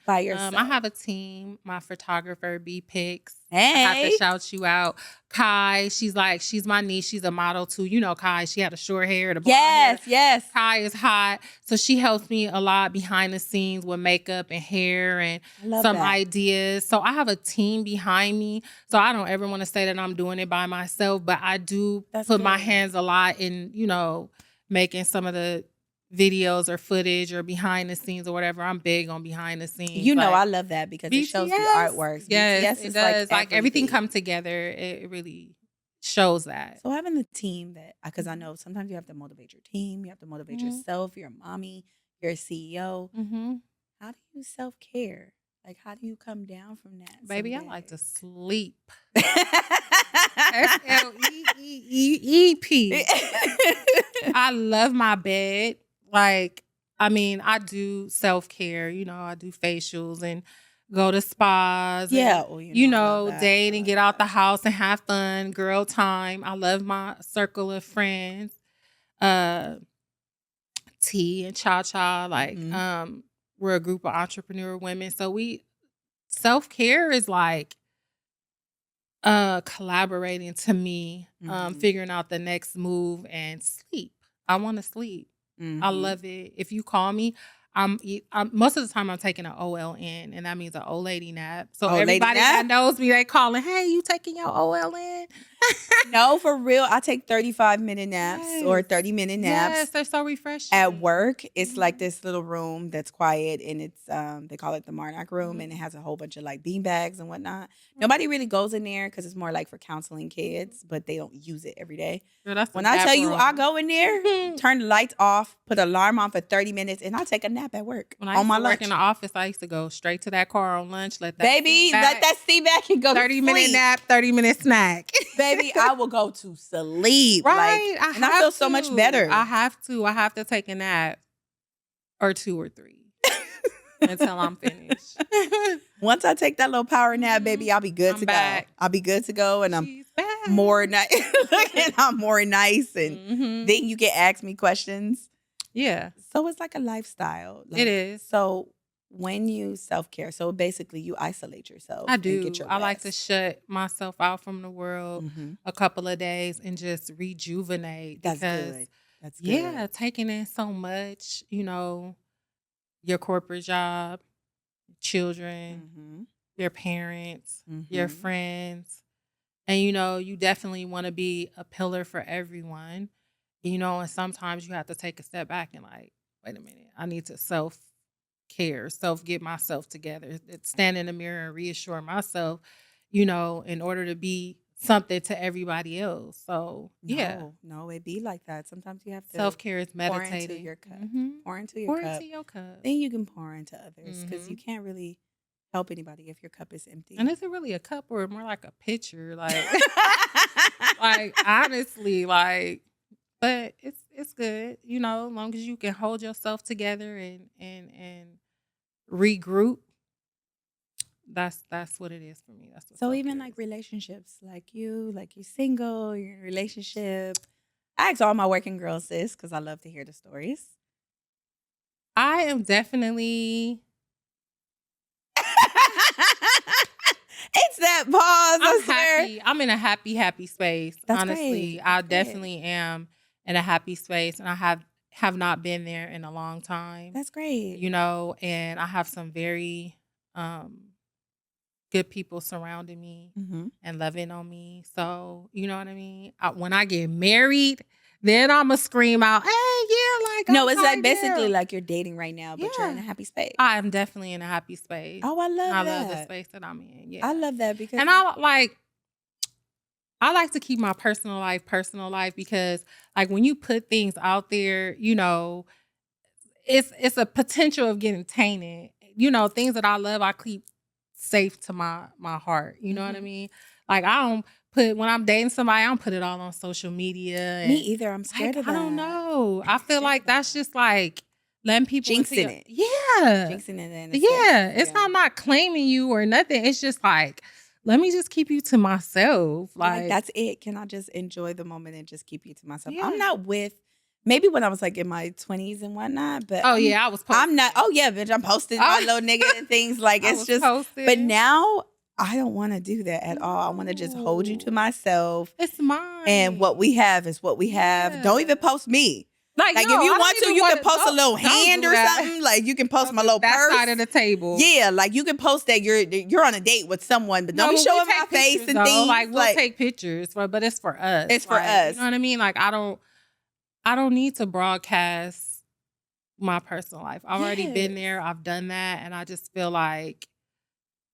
By yourself. I have a team. My photographer, B Pics. Hey. I have to shout you out. Kai, she's my niece. She's a model too. You know Kai. She had the short hair, the blonde hair. Yes. Kai is hot. So she helps me a lot behind the scenes with makeup and hair and some ideas. So I have a team behind me. So I don't ever want to say that I'm doing it by myself, but I do put my hands a lot in, you know, making some of the videos or footage or behind the scenes or whatever. I'm big on behind the scenes. You know, I love that because it shows the artwork. Yes, it does. Like everything come together. It really shows that. So having the team that, because I know sometimes you have to motivate your team, you have to motivate yourself, you're a mommy, You're a CEO. Mm-hmm. How do you self-care? Like, how do you come down from that? Baby, I like to days? sleep. SLEEEEP. I love my bed. Like, I mean, I do self-care. I do facials and go to spas. Yeah. And, Oh, I love that. date I and love get out the that. house and have fun. Girl time. I love my circle of friends. T and Cha-Cha. Like, we're a group of entrepreneur women. So self-care is like collaborating to me, figuring out the next move and sleep. I want to sleep. I love it. If you call me, I'm most of the time I'm taking an OLN, and that means an old lady nap. So Old lady everybody nap? that knows me, they calling, hey, you taking your OLN? No, for real. I take 35-minute naps or 30-minute naps. Yes, they're so refreshing. At work, it's like this little room that's quiet, and it's they call it the Marnock room, and it has a whole bunch of like bean bags and whatnot. Nobody really goes in there because it's more like for counseling kids, but they don't use it every day. Girl, When I tell you I go in there, turn the lights off, put an alarm on for 30 minutes, and I take a nap at work when I on used my to lunch. work in the office, I used to go straight to that car on lunch. Let that Baby, let that seat back and go 30-minute sleep. nap, 30-minute snack. Baby, I will go to sleep. Right. Like, I feel so much better. I have to take a nap or 2 or 3 until I'm finished. Once I take that little power nap, baby, I'll be good to back. go. I'll be good to go, and She's back. more nice. And I'm more nice, and then you can ask me questions. Yeah. So it's like a lifestyle. Like, it is. So when you self-care, so basically you isolate yourself. I do. And get your I like rest. to shut myself out from the world a couple of days and just rejuvenate. That's because, good. That's good. Yeah, taking in so much, your corporate job, children, your parents, your friends. And, you definitely want to be a pillar for everyone, and sometimes you have to take a step back and like, wait a minute, I need to self-care, get myself together, stand in the mirror and reassure myself, in order to be something to everybody else. So, yeah. No, it be like that. Sometimes you have to self-care is meditating. pour into your cup. Pour into your Pour cup. into your cup. Then you can pour into others because you can't really help anybody if your cup is empty. And is it really a cup or more like a pitcher? Like, like honestly, like, but it's good, as long as you can hold yourself together and regroup. That's what it is for me. That's what so even self-care like is. relationships, like you're single, you're in a relationship. I ask all my working girls this because I love to hear the stories. I am definitely. It's that pause. I'm happy. I'm in a happy space. That's honestly, great. I That's definitely am in a happy space, and I have not been there in a long time. That's great. And I have some very good people surrounding me and loving on me. So, you know what I mean? When I get married, then I'm going to scream out, hey, yeah, like, no, it's like basically like you're dating right now, but you're in a happy space. I am definitely in a happy space. Oh, I love that. I love the space that I'm in. Yeah. I love that because. And I like to keep my personal life because, like, when you put things out there, it's a potential of getting tainted. Things that I love, I keep safe to my heart. You know what I mean? Like, I don't when I'm dating somebody, I don't put it all on social media. Me either. I'm scared of that. I don't know. I feel like that's just like letting people jinxing it. Yeah. Jinxing it. Yeah. It's not claiming you or nothing. It's just like, let me just keep you to myself. Like, that's it. Can I just enjoy the moment and just keep you to myself? Yeah. I'm not with. Maybe when I was like in my 20s and whatnot, but I was posting. I'm not. Oh yeah, bitch, I'm posting my little nigga and things like it's just. Posting. But now I don't want to do that at all. I want to just hold you to myself. It's mine. And what we have is what we have. Don't even post me. Like no, if you want to, you can post a little hand or something. Like you can post my little purse. Side of the table. Yeah, like you can post that you're on a date with someone, but don't be showing my face and things. Like we'll take pictures, but it's for us. It's for us. You know what I mean? Like I don't need to broadcast my personal life. I've already been there. I've done that. And I just feel like,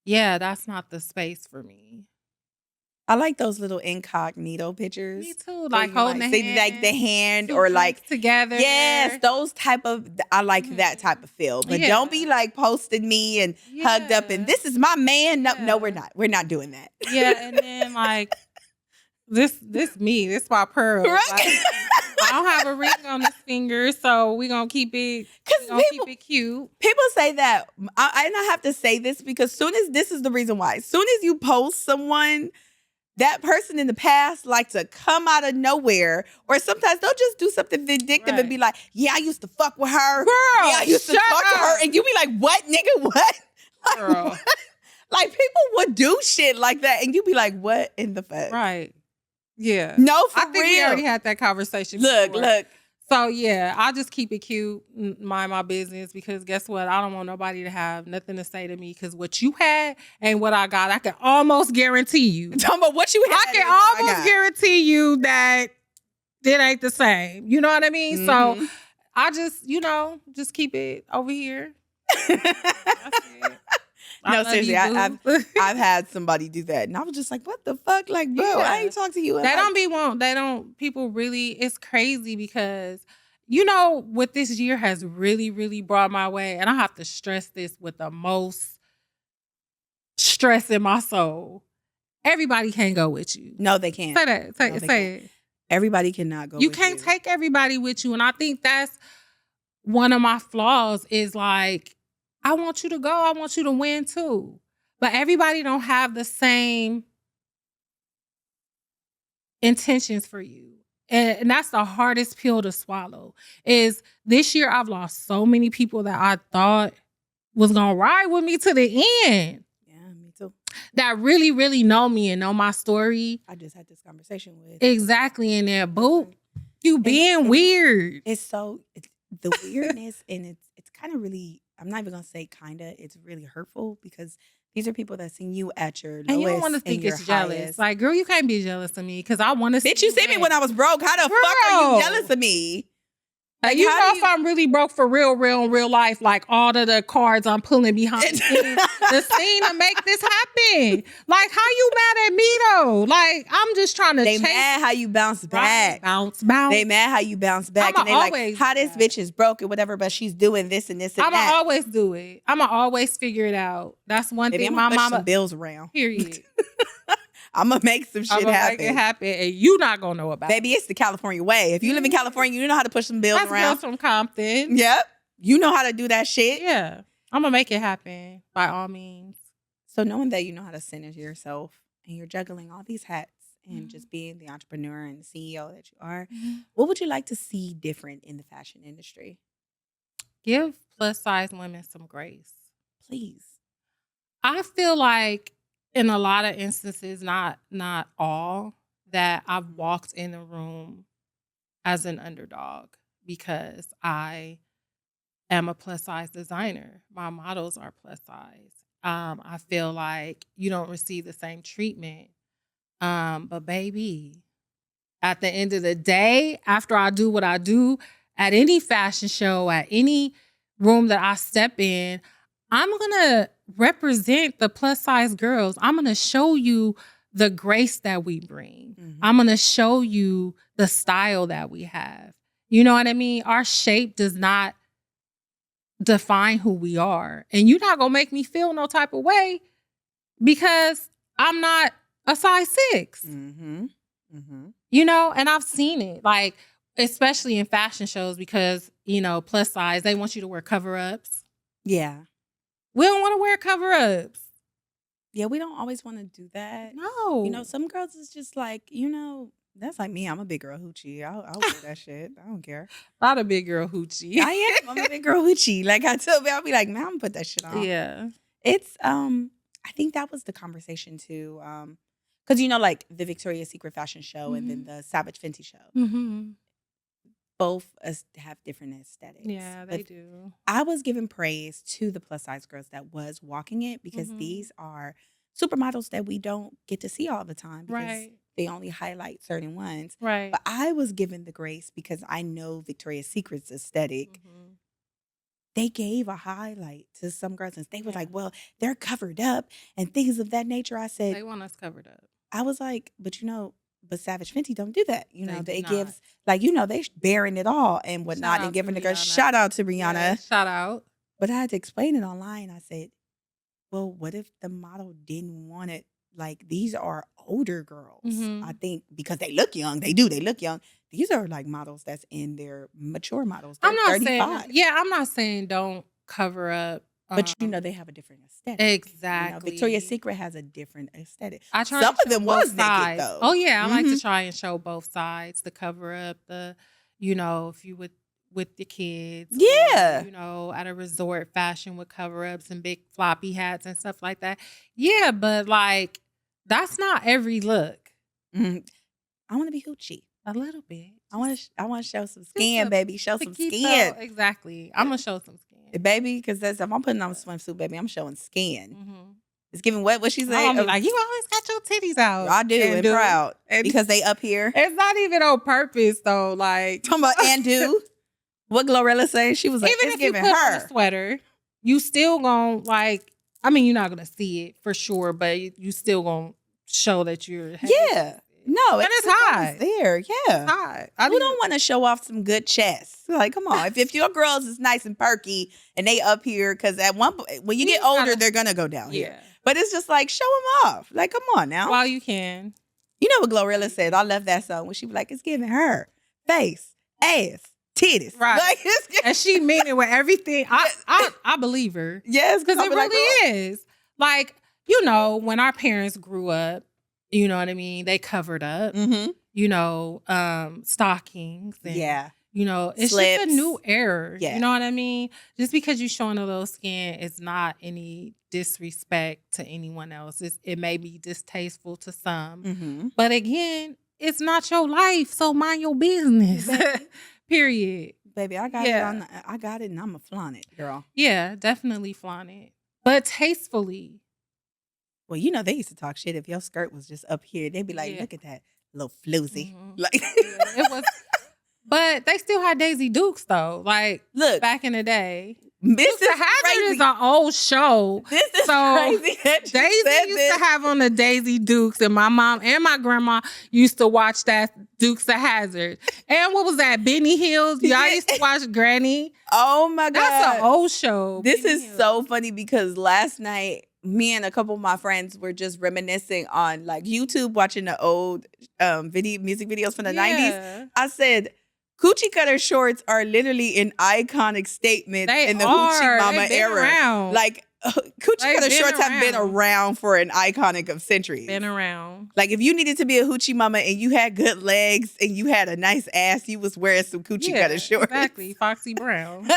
yeah, that's not the space for me. I like those little incognito pictures. Me too. where Like you, holding the see, hand. like the hand two or drinks like together. yes, those type of. I like that type of feel. But don't be Yeah. like posting me and hugged up and Yeah. this is my man. No, we're Yeah. not. We're not doing that. Yeah, and then like this me, this my pearl. Right? Like, I don't have a ring on this finger, so we gonna keep it. Because Keep it cute. people say that, and I have to say this because this is the reason why. As soon as you post someone, that person in the past like to come out of nowhere, or sometimes they'll just do something vindictive and be like, "Yeah, I used to fuck with her. Girl, yeah, I used to talk to her," and you be like, "What, nigga? What?" Like, Girl. what? Like people would do shit like that, and you be like, "What in the fuck?" Right. Yeah. No, for I think real. we already had that conversation. Look. So yeah, I'll just keep it cute, mind my business, because guess what? I don't want nobody to have nothing to say to me, because what you had and what I got, I can almost guarantee you. Talking about what you had. I can almost guarantee you that it ain't the same. You know what I mean? Mm-hmm. So I just, just keep it over here. That's it. No, seriously, I've had somebody do that, and I was just like, "What the fuck, like, bro? I ain't talk to you." People really. It's crazy because what this year has really, really brought my way, and I have to stress this with the most stress in my soul. Everybody can't go with you. No, they can't. Say that. Say it. Everybody cannot go. You can't take everybody with you, and I think that's one of my flaws. Is like, I want you to go. I want you to win too. But everybody don't have the same intentions for you. And that's the hardest pill to swallow. Is this year I've lost so many people that I thought was going to ride with me to the end. Yeah, me too. That really, really know me and know my story. I just had this conversation with. Exactly. And then, boo, you being weird. It's the weirdness, and it's kind of really, I'm not even going to say kind of, it's really hurtful because these are people that seen you at your lowest and you don't want to think it's jealous. Highest. Like, girl, you can't be jealous of me because I want to see. Bitch, you see me when I was broke. How the fuck are you jealous of me? Like, if I'm really broke for real in real life, like all of the cards I'm pulling behind the scene to make this happen. Like, how you mad at me though? Like, I'm just trying to. They mad how you bounce back. Bounce. They mad how you bounce back, and they like how this bitch is broke or whatever, but she's doing this and this and that. I'ma always do it. I'ma always figure it out. That's one thing my mama. Some bills around. Period. I'm gonna make some shit happen. Make it happen, and you not gonna know about it. Baby, it's the California way. If you live in California, you know how to push some bills around. Girls from Compton. Yep. You know how to do that shit. Yeah. I'm gonna make it happen by all means. So knowing that you know how to center yourself and you're juggling all these hats and just being the entrepreneur and the CEO that you are, what would you like to see different in the fashion industry? Give plus size women some grace. Please. I feel like in a lot of instances, not all, that I've walked in a room as an underdog because I am a plus size designer. My models are plus size. I feel like you don't receive the same treatment. But baby, at the end of the day, after I do what I do at any fashion show, at any room that I step in, I'm going to represent the plus size girls. I'm going to show you the grace that we bring. I'm going to show you the style that we have. You know what I mean? Our shape does not define who we are. And you're not going to make me feel no type of way because I'm not a size 6. You know, and I've seen it, like, especially in fashion shows because, plus size, they want you to wear cover-ups. Yeah. We don't want to wear cover-ups. Yeah, we don't always want to do that. No. Some girls is just like, that's like me. I'm a big girl hoochie. I'll wear that shit. I don't care. Not a big girl hoochie. I am. I'm a big girl hoochie. Like I tell me, I'll be like, man, I'm gonna put that shit on. Yeah. It's I think that was the conversation too. Because like the Victoria's Secret fashion show and then the Savage Fenty show. Both have different aesthetics. Yeah, they do. I was giving praise to the plus size girls that was walking it because these are supermodels that we don't get to see all the time because they only highlight certain ones. Right. But I was given the grace because I know Victoria's Secret's aesthetic. They gave a highlight to some girls and they were like, well, they're covered up and things of that nature. I said, they want us covered up. I was like, but but Savage Fenty don't do that. They do it not. gives they bearing it all and whatnot Shout and out giving to the girl. Rihanna. Shout out to Rihanna. Yeah, shout out. But I had to explain it online. I said, well, what if the model didn't want it? Like, these are older girls. Mhm. I think because they look young. They do. They look young. These are like models that's in their mature models. They're I'm not 35. saying, yeah, I'm not saying don't cover up. But they have a different aesthetic. Exactly. Victoria's Secret has a different aesthetic. I try Some to of them show was both naked sides. though. Oh yeah, I like to Mhm. try and show both sides, to cover up the, if you with the kids, Yeah. or, at a resort, fashion with cover ups and big floppy hats and stuff like that. Yeah, but like that's not every look. Mhm. I want to be hoochie. A little bit. I want to show some skin, baby. Show some Poquito, skin, exactly. I'm gonna show some skin. baby. Because if I'm putting on a swimsuit, baby, I'm showing skin. Mm-hmm. It's giving what she said. I'm like, you always got your titties out. I do and proud because they up here. It's not even on purpose though. Like Talking about and do what Glorilla said. She was like, even it's if you giving put her on a sweater, you still gonna you're not gonna see it for sure, but you still gonna show that you're yeah. No, and it's hot. There, yeah. It's hot. Who don't want to show off some good chest? Like, come on. if your girls is nice and perky and they up here, because at one point when you get older, they're gonna go down here. But it's just like show them off. Like, come on now. While you can. You know what Glorilla said? I love that song when she was like, it's giving her face, ass, titties. Right. Like, and she mean it with everything. I believe her. Yes, because it really is. Like, when our parents grew up, you know what I mean? They covered up, Mm-hmm. Stockings. And, Yeah. It's Slips. just a new era. Yeah. You know what I mean? Just because you're showing a little skin is not any disrespect to anyone else. It may be distasteful to some. Mm-hmm. But again, it's not your life, so mind your business. Period. Baby, I got it. I got it, and I'm going to flaunt it, girl. Yeah, definitely flaunt it. But tastefully. Well, they used to talk shit if your skirt was just up here. They'd be like, look at that little floozy. Mm-hmm. Like, it was. But they still had Daisy Dukes, though. Like, look, back in the day. This is Hazard is an old show. This is crazy. Daisy used to have on the Daisy Dukes, and my mom and my grandma used to watch that Dukes of Hazzard. And what was that? Benny Hills. Y'all used to watch Granny. Oh my God, that's an old show. This Benny is Hills. so funny because last night me and a couple of my friends were just reminiscing on like YouTube, watching the old music videos from the 90s. I said, Coochie cutter shorts are literally an iconic statement in the Hoochie Mama era. Around. Like, Coochie cutter shorts have been around for an iconic of centuries. Been around. Like, if you needed to be a Hoochie Mama and you had good legs and you had a nice ass, you was wearing some Coochie cutter shorts. Exactly. Foxy Brown.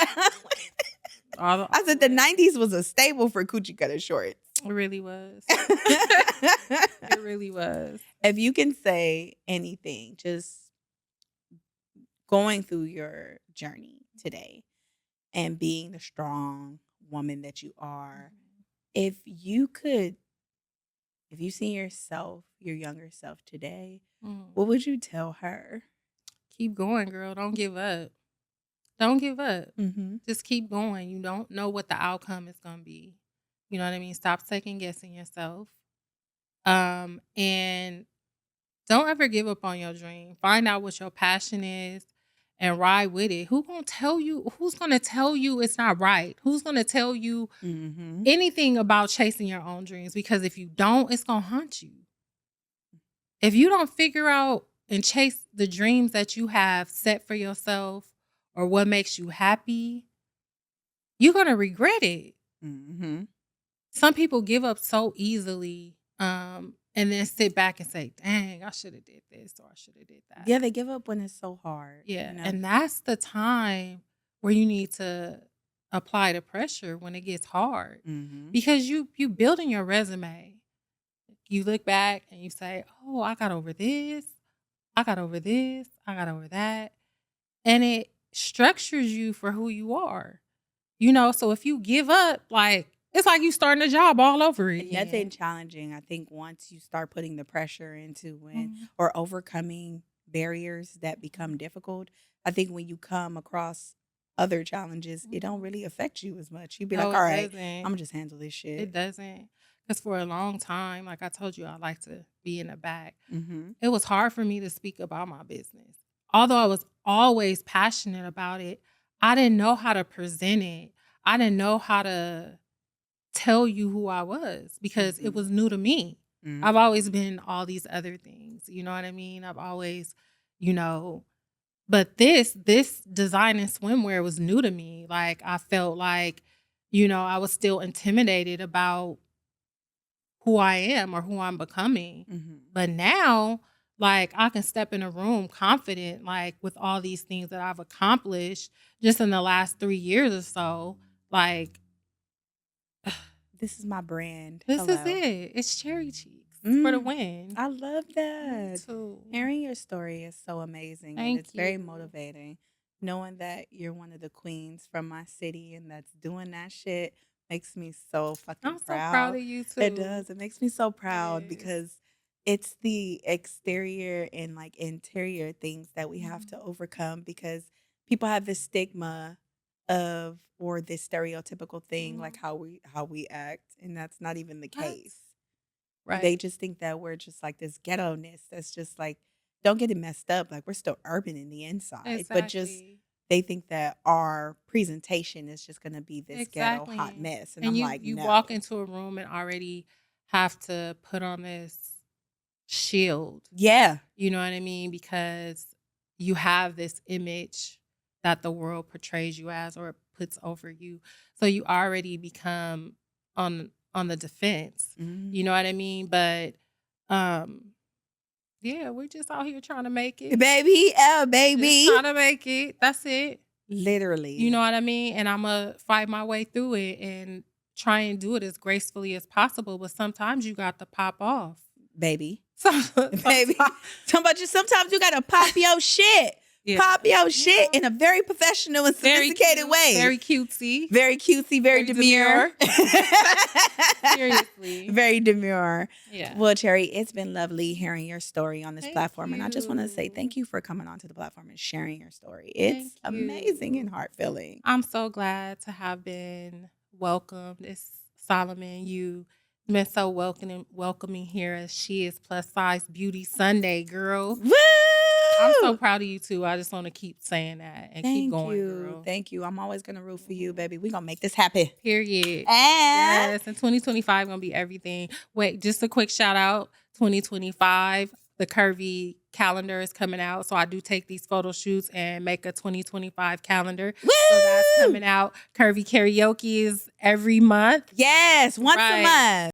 I said the 90s was a staple for Coochie cutter shorts. It really was. It really was. If you can say anything, just going through your journey today and being the strong woman that you are, if you see yourself, your younger self today, what would you tell her? Keep going, girl. Don't give up. Don't give up. Mm-hmm. Just keep going. You don't know what the outcome is going to be. You know what I mean? Stop second guessing yourself. And don't ever give up on your dream. Find out what your passion is and ride with it. Who's going to tell you it's not right? Who's going to tell you anything about chasing your own dreams? Because if you don't, it's going to haunt you. If you don't figure out and chase the dreams that you have set for yourself or what makes you happy, you're going to regret it. Mm-hmm. Some people give up so easily and then sit back and say, dang, I should have did this or I should have did that. Yeah, they give up when it's so hard. Yeah, and that's the time where you need to apply the pressure when it gets hard. Mm-hmm. Because you building your resume. You look back and you say, oh, I got over this. I got over this. I got over that. And it structures you for who you are. So if you give up, it's like you starting a job all over again. Nothing challenging. I think once you start putting the pressure into or overcoming barriers that become difficult, I think when you come across other challenges, it don't really affect you as much. You'd be like, all right, I'm going to just handle this shit. It doesn't. Because for a long time, like I told you, I like to be in the back. Mm-hmm. It was hard for me to speak about my business. Although I was always passionate about it, I didn't know how to present it. I didn't know how to tell you who I was because it was new to me. Mm-hmm. I've always been all these other things. You know what I mean? I've always, but this design and swimwear was new to me. Like I felt like, I was still intimidated about who I am or who I'm becoming. Mm-hmm. But now, like I can step in a room confident, like with all these things that I've accomplished just in the last 3 years or so. Like this is my brand. This Hello. is it. It's Cherri Cheeks for the win. I love that. Me too. Hearing your story is so amazing. Thank and it's you. very motivating. Knowing that you're one of the queens from my city and that's doing that shit makes me so fucking I'm proud. so proud of you too. It does. It makes me so proud Yes. because it's the exterior and like interior things that we have to overcome because people have this stigma of or this stereotypical thing like how we act, and that's not even the case. Right. They just think that we're just like this ghetto-ness that's just like, don't get it messed up, like we're still urban in the inside. Exactly. But just they think that our presentation is just gonna be this ghetto hot mess. And I'm like, you no. walk into a room and already have to put on this shield. Yeah. You know what I mean? Because you have this image that the world portrays you as or puts over you. So you already become on the defense. Mhm. You know what I mean? But yeah, we're just out here trying to make it. Baby, baby. Just trying to make it. That's it. Literally. You know what I mean? And I'm going to fight my way through it and try and do it as gracefully as possible. But sometimes you got to pop off. Baby. Baby. Sometimes you got to pop your shit. Yeah. Pop your shit in a very professional and sophisticated way. Very cutesy. Very cutesy, very demure. Seriously. Very demure. Yeah. Well, Cherri, it's been lovely hearing your story on this Thank platform. you. And I just want to say thank you for coming onto the platform and sharing your story. It's amazing and heart-filling. I'm so glad to have been welcomed. It's Solomon. You've been so welcoming here as SheIsPlusSizeBeauty Sunday, girl. Woo! I'm so proud of you too. I just want to keep saying that and keep going, girl. Thank you. I'm always gonna root for you, baby. We're gonna make this happen. Period. And yes, and 2025 gonna be everything. Wait, just a quick shout out. 2025, the Curvy calendar is coming out. So I do take these photo shoots and make a 2025 calendar. Woo! So that's coming out. Curvy Karaoke is every month. Yes, once a month.